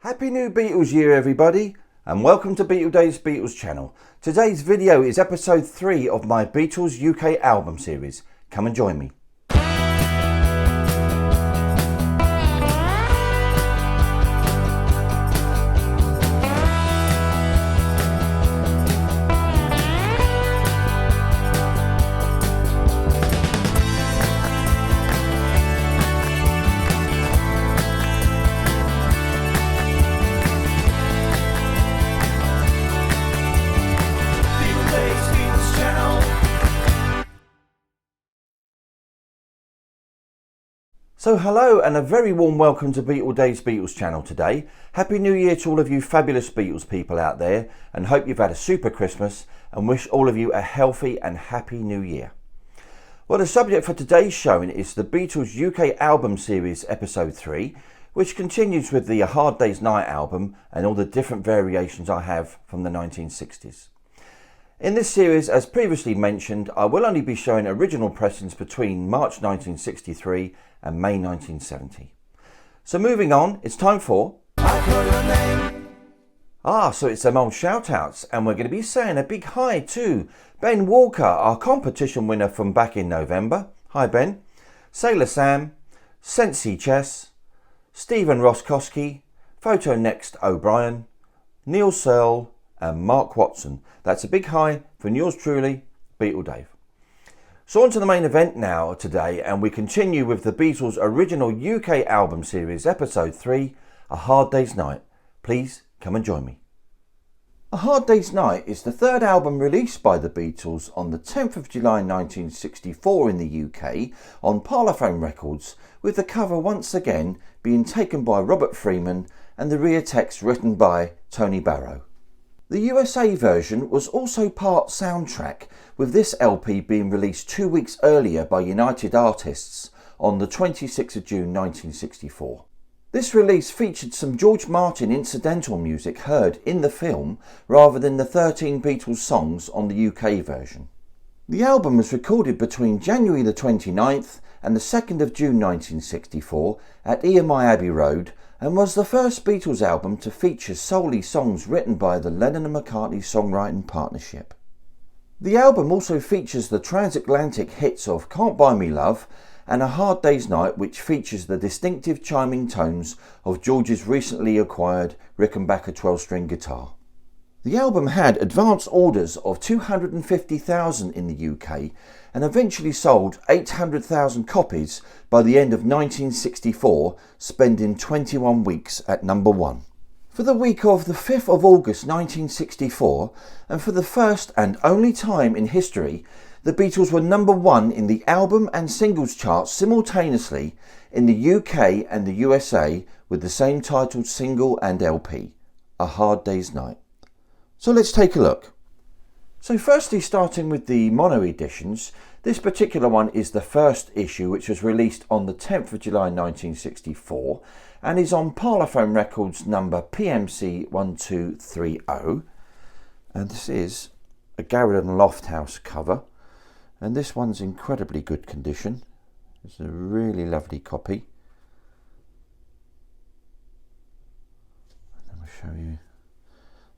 Happy New Beatles Year everybody, and welcome to Beatles Beatles channel. Today's video is episode 3 of my Beatles UK album series. Come and join me. So hello and a very warm welcome to Beatles channel today. Happy New Year to all of you fabulous Beatles people out there, and hope you've had a super Christmas and wish all of you a healthy and happy New Year. Well, the subject for today's showing is the Beatles UK album series episode 3, which continues with the A Hard Day's Night album and all the different variations I have from the 1960s. In this series, as previously mentioned, I will only be showing original pressings between March 1963 and May 1970. So moving on, it's time for I Call Your Name. So it's them old shout-outs, and we're going to be saying a big hi to Ben Walker, our competition winner from back in November. Hi Ben. Sailor Sam, Sensi Chess, Stephen Roskowski, Photo Next O'Brien, Neil Searle and Mark Watson. That's a big hi from yours truly, Beatle Dave. So on to the main event now today, and we continue with the Beatles' original UK album series, episode 3, A Hard Day's Night. Please come and join me. A Hard Day's Night is the third album released by the Beatles on the 10th of July 1964 in the UK on Parlophone Records, with the cover once again being taken by Robert Freeman and the rear text written by Tony Barrow. The USA version was also part soundtrack, with this LP being released 2 weeks earlier by United Artists on the 26th of June 1964. This release featured some George Martin incidental music heard in the film rather than the 13 Beatles songs on the UK version. The album was recorded between January the 29th and the 2nd of June 1964 at EMI Abbey Road, and was the first Beatles album to feature solely songs written by the Lennon and McCartney songwriting partnership. The album also features the transatlantic hits of Can't Buy Me Love and A Hard Day's Night, which features the distinctive chiming tones of George's recently acquired Rickenbacker 12-string guitar. The album had advance orders of 250,000 in the UK and eventually sold 800,000 copies by the end of 1964, spending 21 weeks at number 1. For the week of the 5th of August 1964, and for the first and only time in history, the Beatles were number 1 in the album and singles charts simultaneously in the UK and the USA with the same titled single and LP, A Hard Day's Night. So let's take a look. So firstly, starting with the mono editions, this particular one is the first issue, which was released on the 10th of July 1964 and is on Parlophone Records number PMC 1230, and this is a Garrett and Lofthouse cover, and this one's incredibly good condition. It's a really lovely copy. Let me show you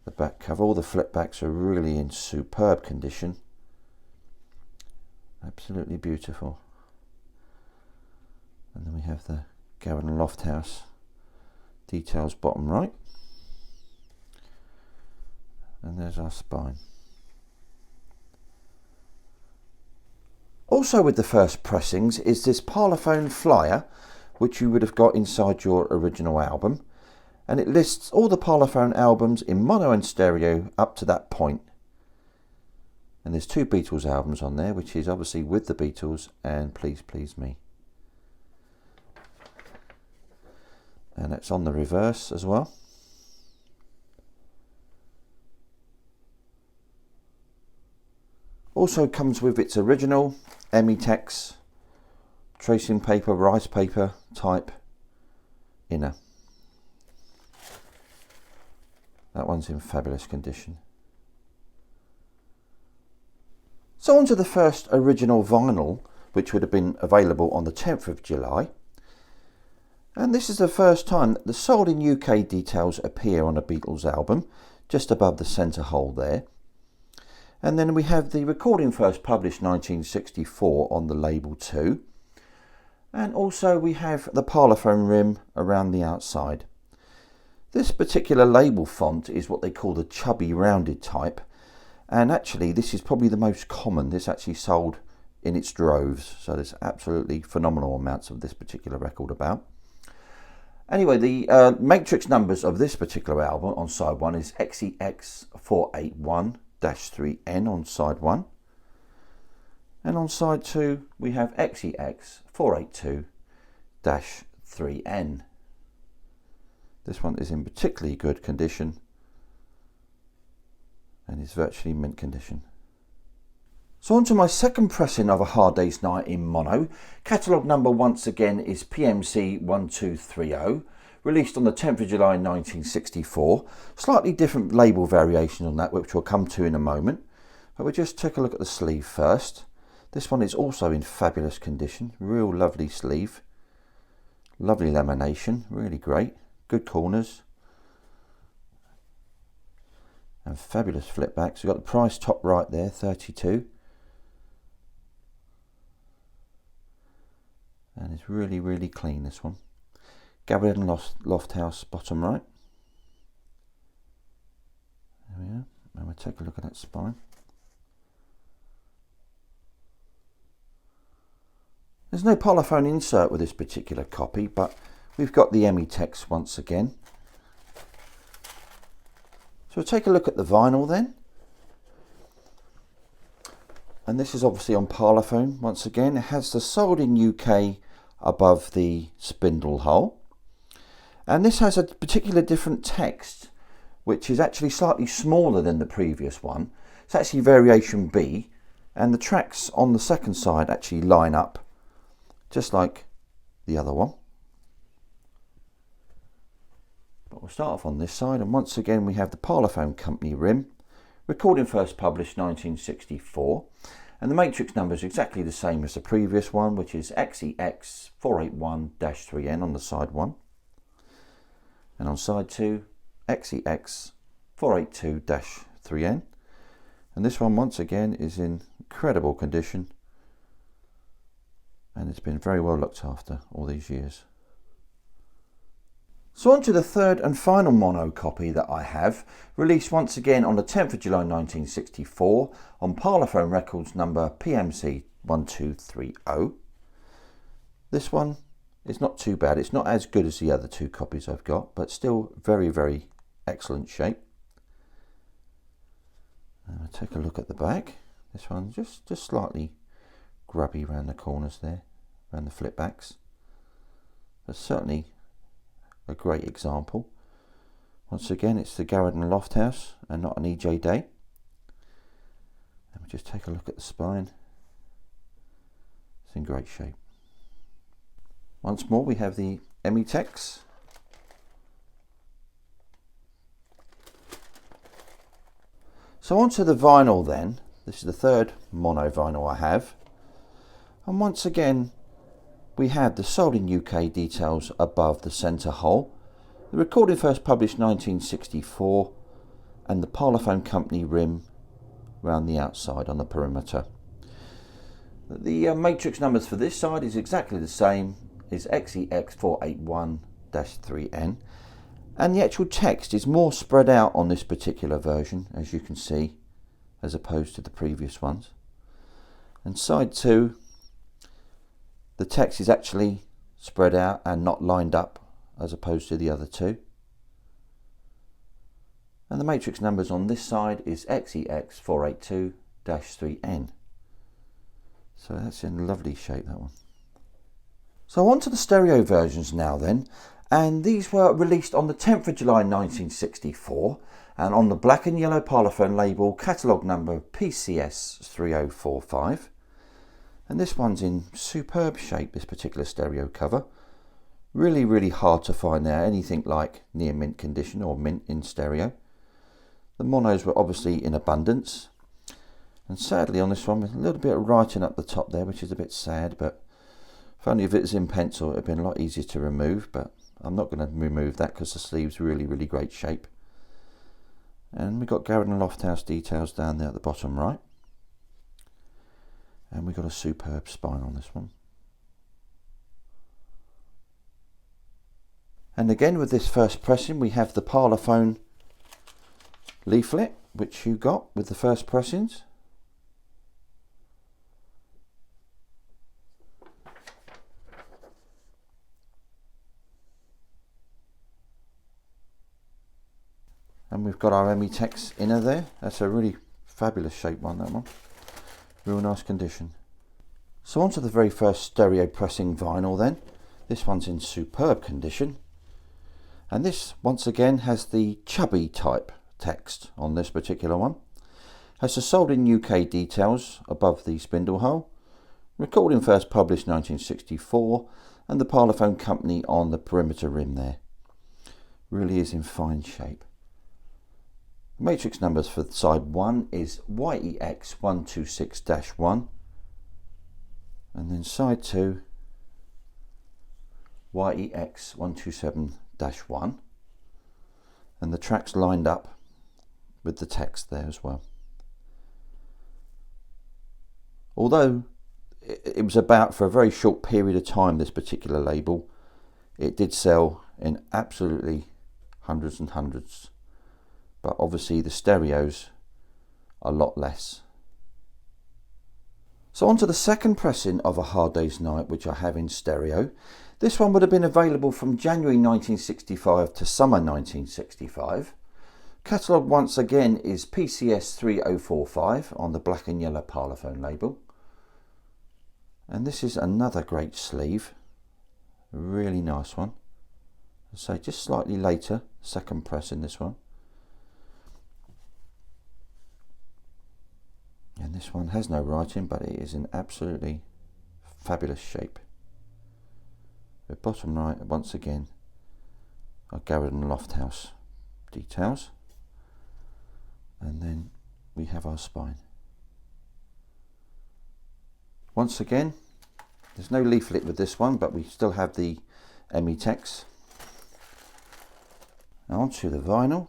the back cover. All the flip backs are really in superb condition. Absolutely beautiful. And then we have the Garrett and Lofthouse details bottom right. And there's our spine. Also with the first pressings is this Parlophone flyer, which you would have got inside your original album. And it lists all the Parlophone albums in mono and stereo up to that point. And there's 2 Beatles albums on there, which is obviously With the Beatles and Please Please Me. And it's on the reverse as well. Also comes with its original Emitex tracing paper, rice paper type inner. That one's in fabulous condition. So on to the first original vinyl, which would have been available on the 10th of July. And this is the first time that the sold in UK details appear on a Beatles album, just above the centre hole there. And then we have the recording first published 1964 on the label too. And also we have the Parlophone rim around the outside. This particular label font is what they call the Chubby rounded type. And actually this is probably the most common. This actually sold in its droves. So there's absolutely phenomenal amounts of this particular record about. Anyway, the matrix numbers of this particular album on side 1 is XEX481-3N on side 1. And on side 2 we have XEX482-3N. This one is in particularly good condition and is virtually mint condition. So on to my second pressing of A Hard Day's Night in mono. Catalogue number once again is PMC 1230, released on the 10th of July 1964. Slightly different label variation on that, which we'll come to in a moment. But we'll just take a look at the sleeve first. This one is also in fabulous condition, real lovely sleeve. Lovely lamination, really great. Good corners. And fabulous flip backs. We've got the price top right there, 32. And it's really, really clean, this one. Garrett and Loft House, bottom right. There we are. And we'll take a look at that spine. There's no Parlophone insert with this particular copy, but we've got the ME text once again. So we'll take a look at the vinyl then. And this is obviously on Parlophone once again. It has the sold in UK above the spindle hole. And this has a particular different text, which is actually slightly smaller than the previous one. It's actually variation B, and the tracks on the second side actually line up just like the other one. But we'll start off on this side, and once again we have the Parlophone Company rim, recording first published 1964, and the matrix number is exactly the same as the previous one, which is XEX481-3N on the side 1, and on side 2 XEX482-3N, and this one once again is in incredible condition, and it's been very well looked after all these years. So on to the third and final mono copy that I have, released once again on the 10th of July 1964 on Parlophone Records number PMC 1230. This one is not too bad. It's not as good as the other two copies I've got, but still very, very excellent shape. And I'll take a look at the back. This one just slightly grubby around the corners there, around the flip backs. But certainly a great example. Once again, it's the Garrett and Loft House and not an EJ Day. And we'll just take a look at the spine. It's in great shape. Once more, we have the ME text. So onto the vinyl then. This is the third mono vinyl I have. And once again, we have the sold in UK details above the centre hole, the recording first published 1964, and the Parlophone Company rim around the outside on the perimeter. The matrix numbers for this side is exactly the same, is XEX481-3N, and the actual text is more spread out on this particular version, as you can see, as opposed to the previous ones. And side 2, the text is actually spread out and not lined up as opposed to the other two. And the matrix numbers on this side is XEX482-3N. So that's in lovely shape, that one. So on to the stereo versions now then. And these were released on the 10th of July 1964 and on the black and yellow Parlophone label, catalogue number PCS3045. And this one's in superb shape, this particular stereo cover. Really, really hard to find there anything like near mint condition or mint in stereo. The monos were obviously in abundance. And sadly on this one, a little bit of writing up the top there, which is a bit sad, but If only if it was in pencil, it would have been a lot easier to remove, but I'm not going to remove that because the sleeve's really, really great shape. And we've got Garrett and Lofthouse details down there at the bottom right. And we've got a superb spine on this one. And again, with this first pressing, we have the Parlophone leaflet, which you got with the first pressings. And we've got our Emitex inner there. That's a really fabulous shape one, that one. Real nice condition. So on to the very first stereo pressing vinyl then. This one's in superb condition. And this, once again, has the Chubby type text on this particular one. Has the sold in UK details above the spindle hole. Recording first published 1964. And the Parlophone company on the perimeter rim there. Really is in fine shape. Matrix numbers for side 1 is YEX126-1, and then side 2 YEX127-1, and the tracks lined up with the text there as well. Although it was about for a very short period of time, this particular label, it did sell in absolutely hundreds and hundreds. But obviously the stereos a lot less. So on to the second pressing of A Hard Day's Night, which I have in stereo. This one would have been available from January 1965 to summer 1965. Catalogue once again is PCS 3045 on the black and yellow Parlophone label. And this is another great sleeve. A really nice one. So just slightly later, second press in this one. And this one has no writing, but it is in absolutely fabulous shape. The bottom right, once again, are Garrett and Lofthouse details. And then we have our spine. Once again, there's no leaflet with this one, but we still have the Emitex. Now onto the vinyl.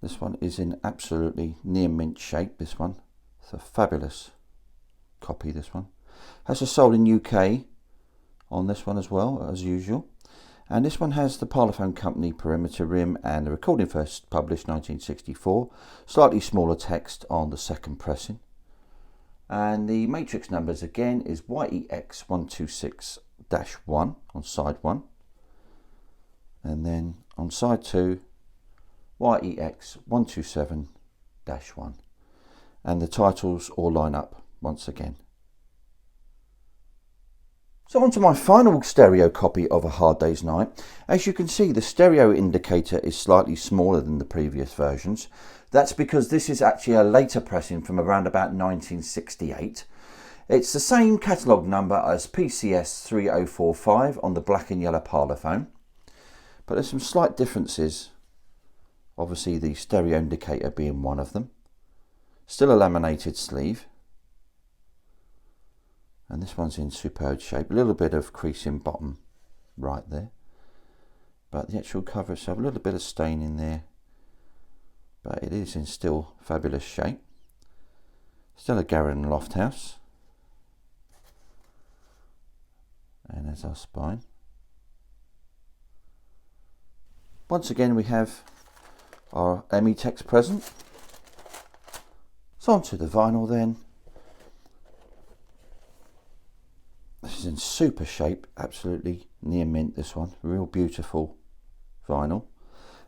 This one is in absolutely near mint shape, this one. It's a fabulous copy, this one. Has a sold in UK on this one as well, as usual. And this one has the Parlophone company perimeter rim and the recording first published 1964. Slightly smaller text on the second pressing. And the matrix numbers again is YEX126-1 on side 1. And then on side 2, YEX127-1, and the titles all line up once again. So on to my final stereo copy of A Hard Day's Night. As you can see, the stereo indicator is slightly smaller than the previous versions. That's because this is actually a later pressing from around about 1968. It's the same catalogue number as PCS 3045 on the black and yellow Parlophone, but there's some slight differences. Obviously the stereo indicator being one of them. Still a laminated sleeve. And this one's in superb shape. A little bit of creasing bottom right there. But the actual cover itself, a little bit of stain in there. But it is in still fabulous shape. Still a Garrett and Lofthouse. And there's our spine. Once again we have our Emitex present. So on to the vinyl then. This is in super shape, absolutely near mint, this one. Real beautiful vinyl.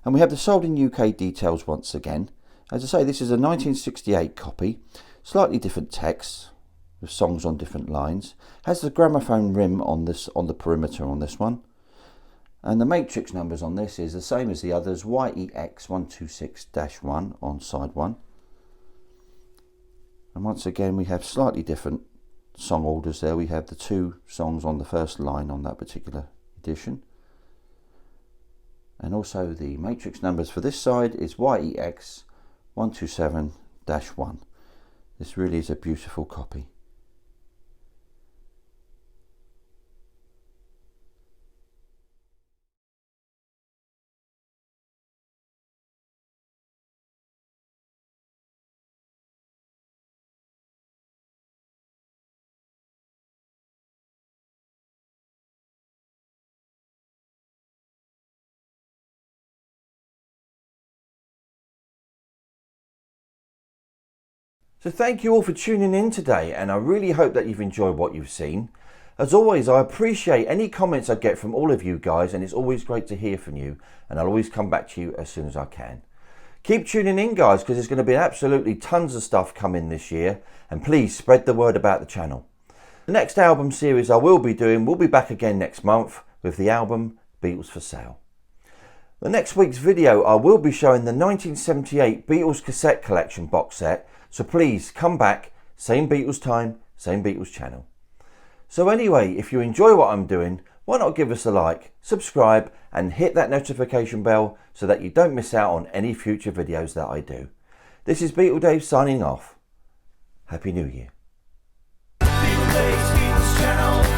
And we have the sold in UK details once again. As I say, this is a 1968 copy. Slightly different text with songs on different lines. Has the gramophone rim on this, on the perimeter on this one. And the matrix numbers on this is the same as the others, YEX126-1 on side 1. And once again we have slightly different song orders there. We have the 2 songs on the first line on that particular edition. And also the matrix numbers for this side is YEX127-1. This really is a beautiful copy. So thank you all for tuning in today, and I really hope that you've enjoyed what you've seen. As always, I appreciate any comments I get from all of you guys, and it's always great to hear from you, and I'll always come back to you as soon as I can. Keep tuning in, guys, because there's going to be absolutely tons of stuff coming this year, and please spread the word about the channel. The next album series I will be doing will be back again next month with the album Beatles for Sale. The next week's video I will be showing the 1978 Beatles cassette collection box set, so please come back, same Beatles time, same Beatles channel. So anyway, if you enjoy what I'm doing, why not give us a like, subscribe and hit that notification bell so that you don't miss out on any future videos that I do. This is Beatle Dave signing off. Happy New Year. Beatle Dave's Beatles channel.